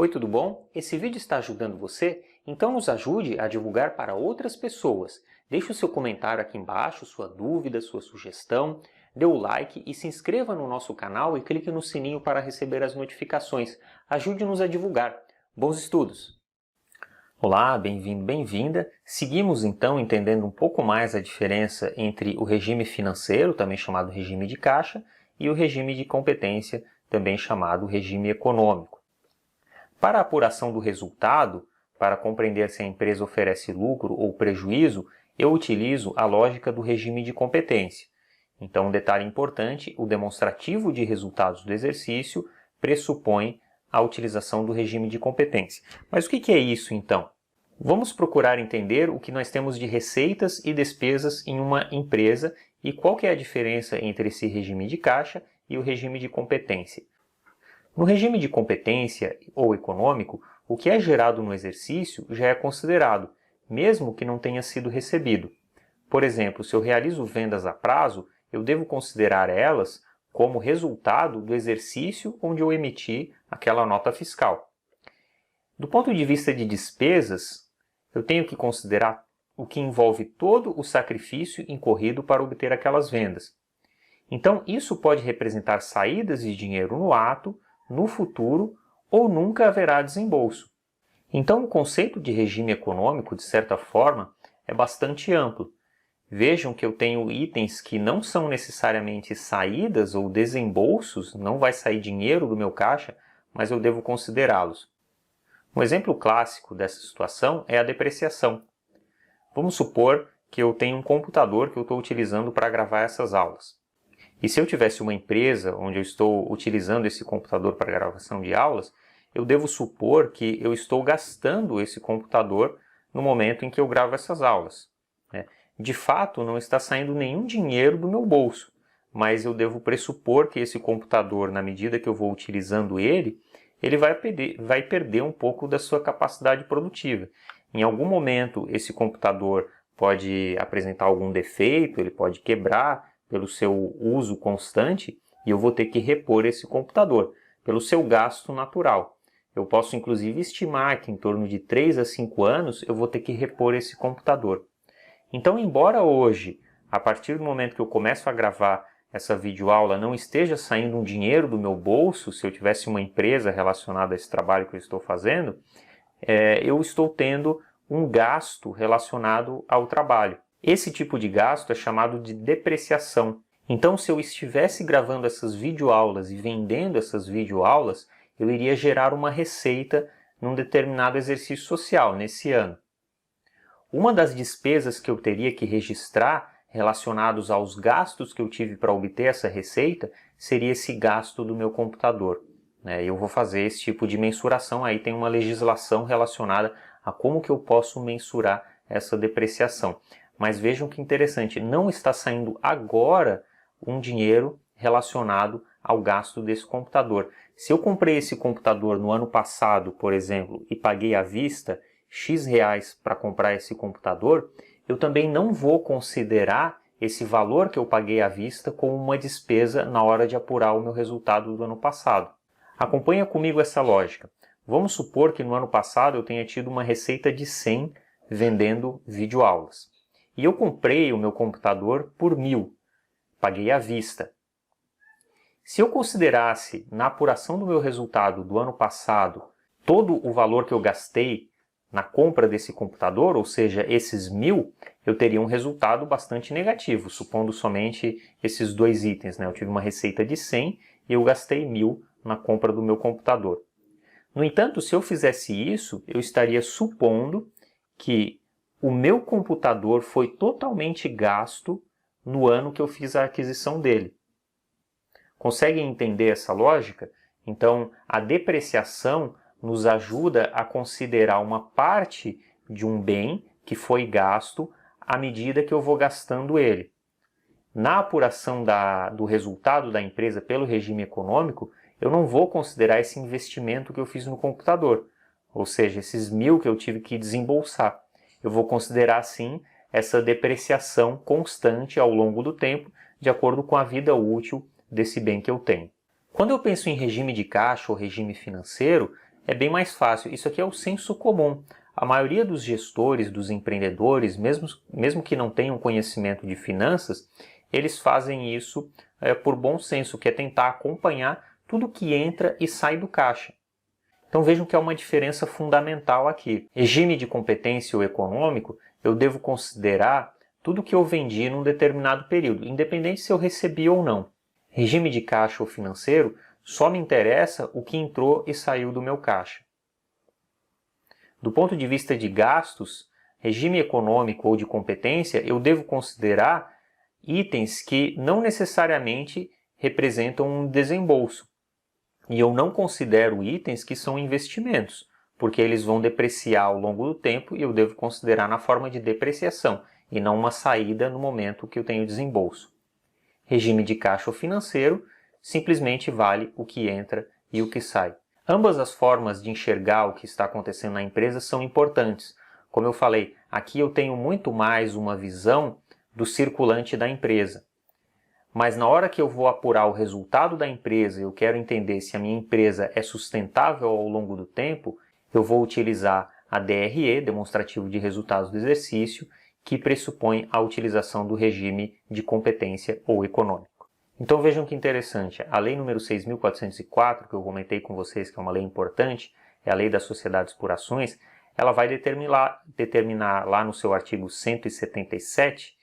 Oi, tudo bom? Esse vídeo está ajudando você? Então nos ajude a divulgar para outras pessoas. Deixe o seu comentário aqui embaixo, sua dúvida, sua sugestão, dê o like e se inscreva no nosso canal e clique no sininho para receber as notificações. Ajude-nos a divulgar. Bons estudos! Olá, bem-vindo, bem-vinda. Seguimos então entendendo um pouco mais a diferença entre o regime financeiro, também chamado regime de caixa, e o regime de competência, também chamado regime econômico. Para a apuração do resultado, para compreender se a empresa oferece lucro ou prejuízo, eu utilizo a lógica do regime de competência. Então, um detalhe importante, o demonstrativo de resultados do exercício pressupõe a utilização do regime de competência. Mas o que é isso, então? Vamos procurar entender o que nós temos de receitas e despesas em uma empresa e qual que é a diferença entre esse regime de caixa e o regime de competência. No regime de competência ou econômico, o que é gerado no exercício já é considerado, mesmo que não tenha sido recebido. Por exemplo, se eu realizo vendas a prazo, eu devo considerar elas como resultado do exercício onde eu emiti aquela nota fiscal. Do ponto de vista de despesas, eu tenho que considerar o que envolve todo o sacrifício incorrido para obter aquelas vendas. Então, isso pode representar saídas de dinheiro no ato, no futuro ou nunca haverá desembolso. Então, o conceito de regime econômico, de certa forma, é bastante amplo. Vejam que eu tenho itens que não são necessariamente saídas ou desembolsos, não vai sair dinheiro do meu caixa, mas eu devo considerá-los. Um exemplo clássico dessa situação é a depreciação. Vamos supor que eu tenho um computador que eu estou utilizando para gravar essas aulas. E se eu tivesse uma empresa onde eu estou utilizando esse computador para gravação de aulas, eu devo supor que eu estou gastando esse computador no momento em que eu gravo essas aulas. De fato, não está saindo nenhum dinheiro do meu bolso, mas eu devo pressupor que esse computador, na medida que eu vou utilizando ele vai perder um pouco da sua capacidade produtiva. Em algum momento, esse computador pode apresentar algum defeito, ele pode quebrar pelo seu uso constante e eu vou ter que repor esse computador, pelo seu gasto natural. Eu posso inclusive estimar que em torno de 3 a 5 anos eu vou ter que repor esse computador. Então, embora hoje, a partir do momento que eu começo a gravar essa videoaula, não esteja saindo um dinheiro do meu bolso, se eu tivesse uma empresa relacionada a esse trabalho que eu estou fazendo, eu estou tendo um gasto relacionado ao trabalho. Esse tipo de gasto é chamado de depreciação. Então, se eu estivesse gravando essas videoaulas e vendendo essas videoaulas, eu iria gerar uma receita num determinado exercício social, nesse ano. Uma das despesas que eu teria que registrar relacionados aos gastos que eu tive para obter essa receita seria esse gasto do meu computador. Eu vou fazer esse tipo de mensuração, aí tem uma legislação relacionada a como que eu posso mensurar essa depreciação. Mas vejam que interessante, não está saindo agora um dinheiro relacionado ao gasto desse computador. Se eu comprei esse computador no ano passado, por exemplo, e paguei à vista X reais para comprar esse computador, eu também não vou considerar esse valor que eu paguei à vista como uma despesa na hora de apurar o meu resultado do ano passado. Acompanha comigo essa lógica. Vamos supor que no ano passado eu tenha tido uma receita de 100 vendendo videoaulas. E eu comprei o meu computador por 1.000, paguei à vista. Se eu considerasse na apuração do meu resultado do ano passado todo o valor que eu gastei na compra desse computador, ou seja, esses 1.000, eu teria um resultado bastante negativo, supondo somente esses dois itens. Eu tive uma receita de 100 e eu gastei 1.000 na compra do meu computador. No entanto, se eu fizesse isso, eu estaria supondo que o meu computador foi totalmente gasto no ano que eu fiz a aquisição dele. Conseguem entender essa lógica? Então, a depreciação nos ajuda a considerar uma parte de um bem que foi gasto à medida que eu vou gastando ele. Na apuração do resultado da empresa pelo regime econômico, eu não vou considerar esse investimento que eu fiz no computador, ou seja, esses 1.000 que eu tive que desembolsar. Eu vou considerar, sim, essa depreciação constante ao longo do tempo, de acordo com a vida útil desse bem que eu tenho. Quando eu penso em regime de caixa ou regime financeiro, é bem mais fácil. Isso aqui é o senso comum. A maioria dos gestores, dos empreendedores, mesmo que não tenham conhecimento de finanças, eles fazem isso por bom senso, que é tentar acompanhar tudo que entra e sai do caixa. Então vejam que há uma diferença fundamental aqui. Regime de competência ou econômico, eu devo considerar tudo que eu vendi num determinado período, independente se eu recebi ou não. Regime de caixa ou financeiro, só me interessa o que entrou e saiu do meu caixa. Do ponto de vista de gastos, regime econômico ou de competência, eu devo considerar itens que não necessariamente representam um desembolso. E eu não considero itens que são investimentos, porque eles vão depreciar ao longo do tempo e eu devo considerar na forma de depreciação e não uma saída no momento que eu tenho desembolso. Regime de caixa ou financeiro simplesmente vale o que entra e o que sai. Ambas as formas de enxergar o que está acontecendo na empresa são importantes. Como eu falei, aqui eu tenho muito mais uma visão do circulante da empresa. Mas na hora que eu vou apurar o resultado da empresa, eu quero entender se a minha empresa é sustentável ao longo do tempo, eu vou utilizar a DRE, Demonstrativo de Resultados do Exercício, que pressupõe a utilização do regime de competência ou econômico. Então vejam que interessante, a lei número 6.404, que eu comentei com vocês que é uma lei importante, é a lei das sociedades por ações, ela vai determinar lá no seu artigo 177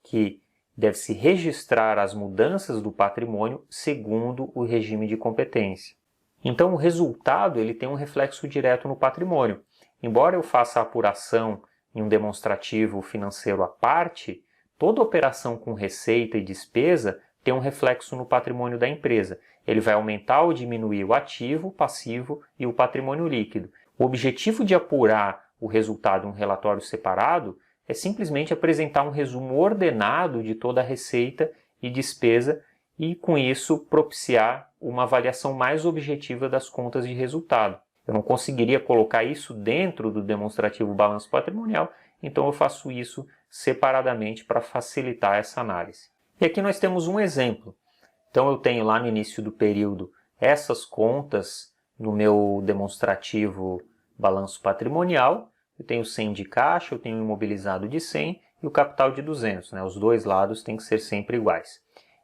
que deve-se registrar as mudanças do patrimônio segundo o regime de competência. Então o resultado ele tem um reflexo direto no patrimônio. Embora eu faça a apuração em um demonstrativo financeiro à parte, toda operação com receita e despesa tem um reflexo no patrimônio da empresa. Ele vai aumentar ou diminuir o ativo, o passivo e o patrimônio líquido. O objetivo de apurar o resultado em um relatório separado é simplesmente apresentar um resumo ordenado de toda a receita e despesa e, com isso, propiciar uma avaliação mais objetiva das contas de resultado. Eu não conseguiria colocar isso dentro do demonstrativo balanço patrimonial, então eu faço isso separadamente para facilitar essa análise. E aqui nós temos um exemplo. Então eu tenho lá no início do período essas contas no meu demonstrativo balanço patrimonial. Eu tenho 100 de caixa, eu tenho um imobilizado de 100 e o capital de 200. Os dois lados têm que ser sempre iguais.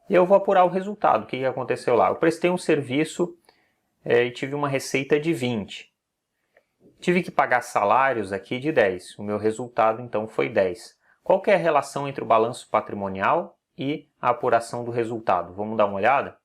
E eu vou apurar o resultado. O que aconteceu lá? Eu prestei um serviço e tive uma receita de 20. Tive que pagar salários aqui de 10. O meu resultado então foi 10. Qual que é a relação entre o balanço patrimonial e a apuração do resultado? Vamos dar uma olhada?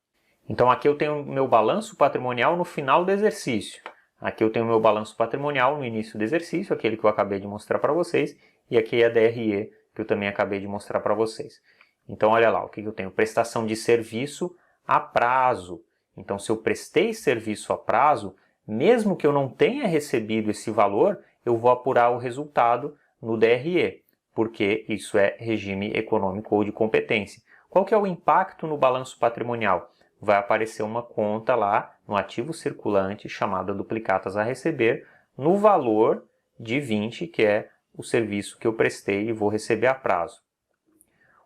Então aqui eu tenho o meu balanço patrimonial no final do exercício. Aqui eu tenho o meu balanço patrimonial no início do exercício, aquele que eu acabei de mostrar para vocês, e aqui é a DRE, que eu também acabei de mostrar para vocês. Então olha lá, o que eu tenho? Prestação de serviço a prazo. Então se eu prestei serviço a prazo, mesmo que eu não tenha recebido esse valor, eu vou apurar o resultado no DRE, porque isso é regime econômico ou de competência. Qual que é o impacto no balanço patrimonial? Vai aparecer uma conta lá no ativo circulante chamada duplicatas a receber no valor de 20, que é o serviço que eu prestei e vou receber a prazo.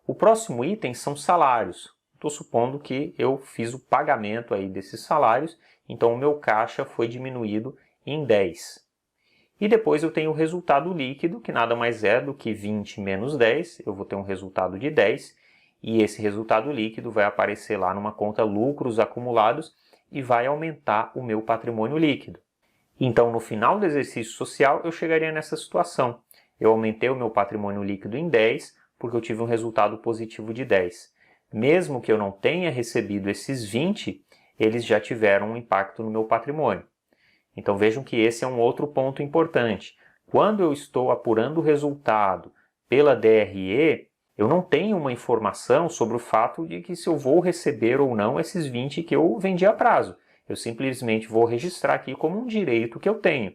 O próximo item são salários. Estou supondo que eu fiz o pagamento aí desses salários, então o meu caixa foi diminuído em 10. E depois eu tenho o resultado líquido, que nada mais é do que 20 menos 10, eu vou ter um resultado de 10, e esse resultado líquido vai aparecer lá numa conta lucros acumulados e vai aumentar o meu patrimônio líquido. Então, no final do exercício social, eu chegaria nessa situação. Eu aumentei o meu patrimônio líquido em 10, porque eu tive um resultado positivo de 10. Mesmo que eu não tenha recebido esses 20, eles já tiveram um impacto no meu patrimônio. Então vejam que esse é um outro ponto importante. Quando eu estou apurando o resultado pela DRE, eu não tenho uma informação sobre o fato de que se eu vou receber ou não esses 20 que eu vendi a prazo. Eu simplesmente vou registrar aqui como um direito que eu tenho.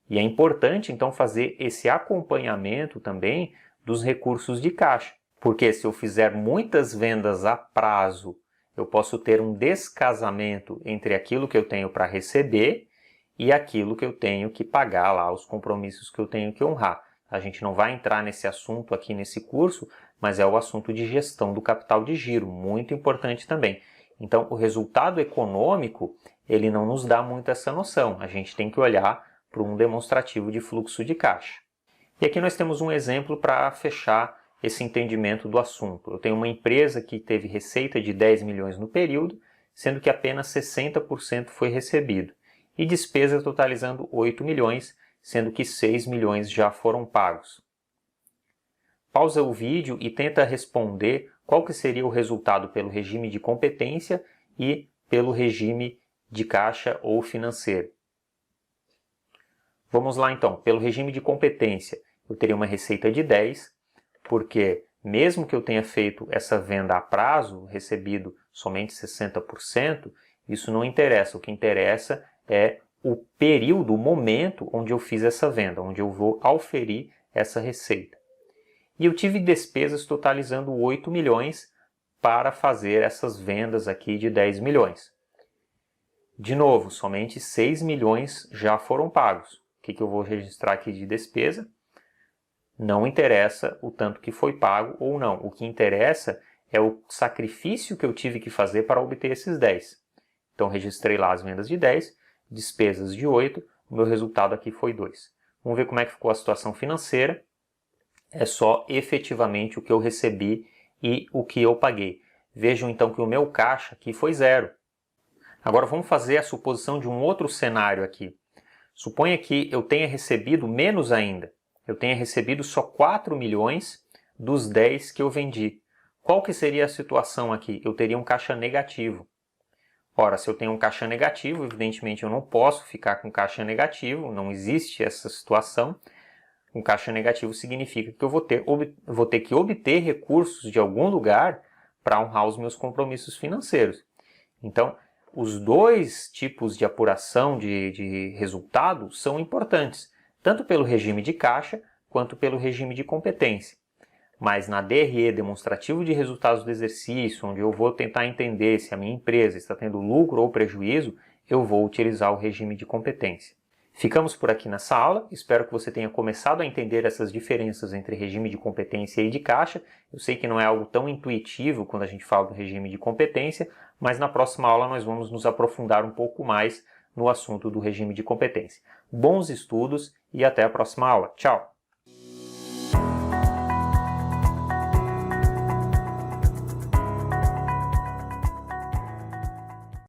E é importante então fazer esse acompanhamento também dos recursos de caixa. Porque se eu fizer muitas vendas a prazo, eu posso ter um descasamento entre aquilo que eu tenho para receber e aquilo que eu tenho que pagar lá, os compromissos que eu tenho que honrar. A gente não vai entrar nesse assunto aqui nesse curso, mas é o assunto de gestão do capital de giro, muito importante também. Então, o resultado econômico, ele não nos dá muito essa noção. A gente tem que olhar para um demonstrativo de fluxo de caixa. E aqui nós temos um exemplo para fechar esse entendimento do assunto. Eu tenho uma empresa que teve receita de 10 milhões no período, sendo que apenas 60% foi recebido, e despesa totalizando 8 milhões, sendo que 6 milhões já foram pagos. Pausa o vídeo e tenta responder qual que seria o resultado pelo regime de competência e pelo regime de caixa ou financeiro. Vamos lá então, pelo regime de competência, eu teria uma receita de 10, porque mesmo que eu tenha feito essa venda a prazo, recebido somente 60%, isso não interessa. O que interessa é o período, o momento onde eu fiz essa venda, onde eu vou auferir essa receita. E eu tive despesas totalizando 8 milhões para fazer essas vendas aqui de 10 milhões. De novo, somente 6 milhões já foram pagos. O que eu vou registrar aqui de despesa? Não interessa o tanto que foi pago ou não. O que interessa é o sacrifício que eu tive que fazer para obter esses 10. Então, registrei lá as vendas de 10, despesas de 8, o meu resultado aqui foi 2. Vamos ver como é que ficou a situação financeira. É só efetivamente o que eu recebi e o que eu paguei. Vejam então que o meu caixa aqui foi 0. Agora vamos fazer a suposição de um outro cenário aqui. Suponha que eu tenha recebido menos ainda. Eu tenha recebido só 4 milhões dos 10 que eu vendi. Qual que seria a situação aqui? Eu teria um caixa negativo. Ora, se eu tenho um caixa negativo, evidentemente eu não posso ficar com caixa negativo, não existe essa situação. Um caixa negativo significa que eu vou ter que obter recursos de algum lugar para honrar os meus compromissos financeiros. Então, os dois tipos de apuração de resultado são importantes, tanto pelo regime de caixa quanto pelo regime de competência. Mas na DRE, demonstrativo de resultados do exercício, onde eu vou tentar entender se a minha empresa está tendo lucro ou prejuízo, eu vou utilizar o regime de competência. Ficamos por aqui nessa aula, espero que você tenha começado a entender essas diferenças entre regime de competência e de caixa. Eu sei que não é algo tão intuitivo quando a gente fala do regime de competência, mas na próxima aula nós vamos nos aprofundar um pouco mais no assunto do regime de competência. Bons estudos e até a próxima aula. Tchau!